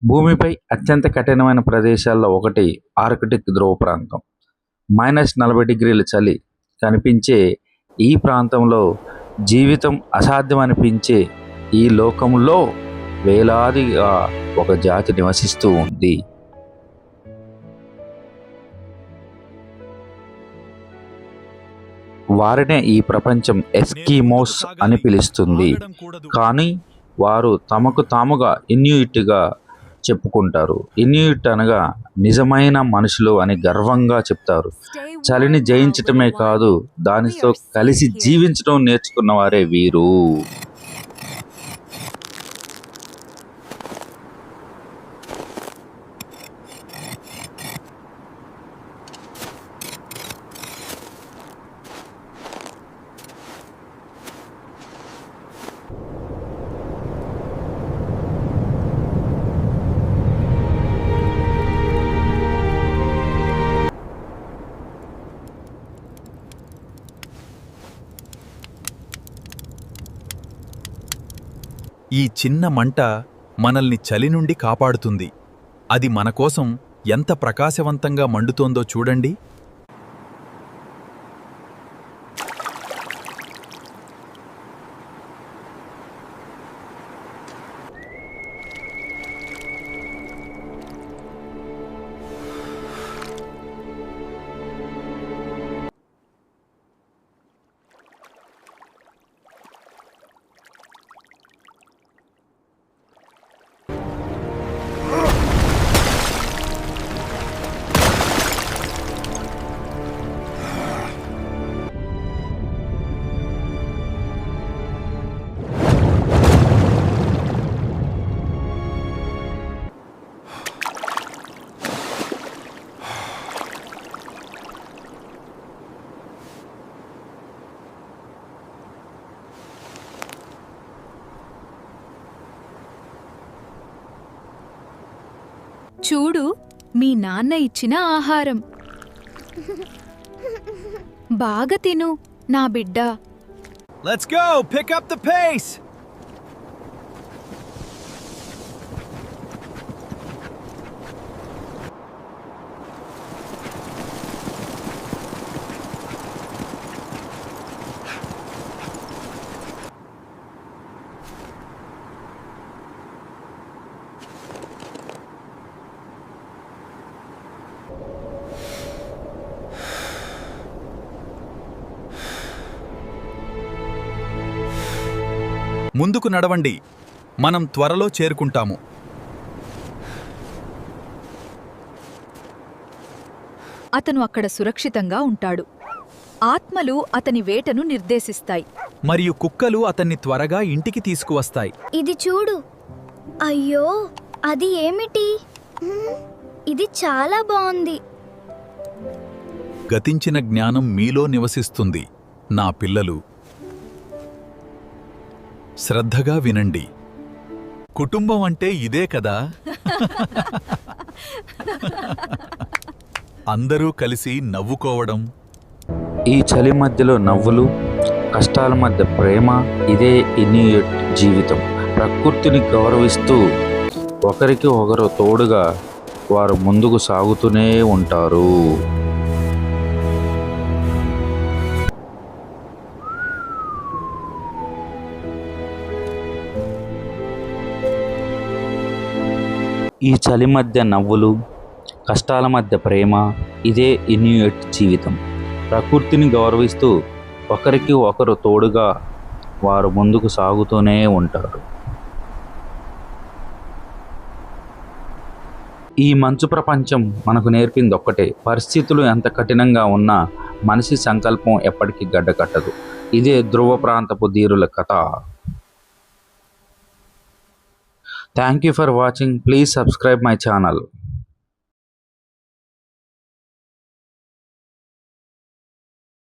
భూమిపై అత్యంత కఠినమైన ప్రదేశాల్లో ఒకటి ఆర్కిటిక్ ధ్రువ ప్రాంతం. -40 చలి కనిపించే ఈ ప్రాంతంలో జీవితం అసాధ్యమనిపించే ఈ లోకంలో వేలాదిగా ఒక జాతి నివసిస్తూ ఉంది. వారినే ఈ ప్రపంచం ఎస్కిమోస్ అని పిలుస్తుంది. కానీ వారు తమకు తాముగా ఇన్యూయిట్గా చెప్పుకుంటారు. ఇన్యూయిట్ అనగా నిజమైన మనుషులు అని గర్వంగా చెప్తారు. చలిని జయించటమే కాదు, దానితో కలిసి జీవించడం నేర్చుకున్న వారే వీరు. ఈ చిన్న మంట మనల్ని చలి నుండి కాపాడుతుంది. అది మనకోసం ఎంత ప్రకాశవంతంగా మండుతోందో చూడండి. చూడు, మీ నాన్న ఇచ్చిన ఆహారం. బాగా తిను నా బిడ్డ. Let's go! Pick up the pace! ముందుకు నడవండి, మనం త్వరలో చేరుకుంటాము. అతను అక్కడ సురక్షితంగా ఉంటాడు. ఆత్మలు అతని వేటను నిర్దేశిస్తాయి. మరియు కుక్కలు అతన్ని త్వరగా ఇంటికి తీసుకువస్తాయి. ఇది చూడు. అయ్యో, అది ఏమిటి? ఇది చాలా బాగుంది. గతించిన జ్ఞానం మీలో నివసిస్తుంది నా పిల్లలు. శ్రద్ధగా వినండి. కుటుంబం అంటే ఇదే కదా. అందరూ కలిసి నవ్వుకోవడం. ఈ చలి మధ్యలో నవ్వులు, కష్టాల మధ్య ప్రేమ, ఇదే ఇన్యూయిట్ జీవితం. ప్రకృతిని గౌరవిస్తూ ఒకరికి ఒకరు తోడుగా వారు ముందుకు సాగుతూనే ఉంటారు. ఈ చలి మధ్య నవ్వులు, కష్టాల మధ్య ప్రేమ, ఇదే ఇన్యూయిట్ జీవితం. ప్రకృతిని గౌరవిస్తూ ఒకరికి ఒకరు తోడుగా వారు ముందుకు సాగుతూనే ఉంటారు. ఈ మంచు ప్రపంచం మనకు నేర్పింది ఒక్కటే: పరిస్థితులు ఎంత కఠినంగా ఉన్నా మనిషి సంకల్పం ఎప్పటికీ గడ్డకట్టదు. ఇదే ధ్రువ ప్రాంతపు ధీరుల కథ. Thank you for watching. Please subscribe my channel.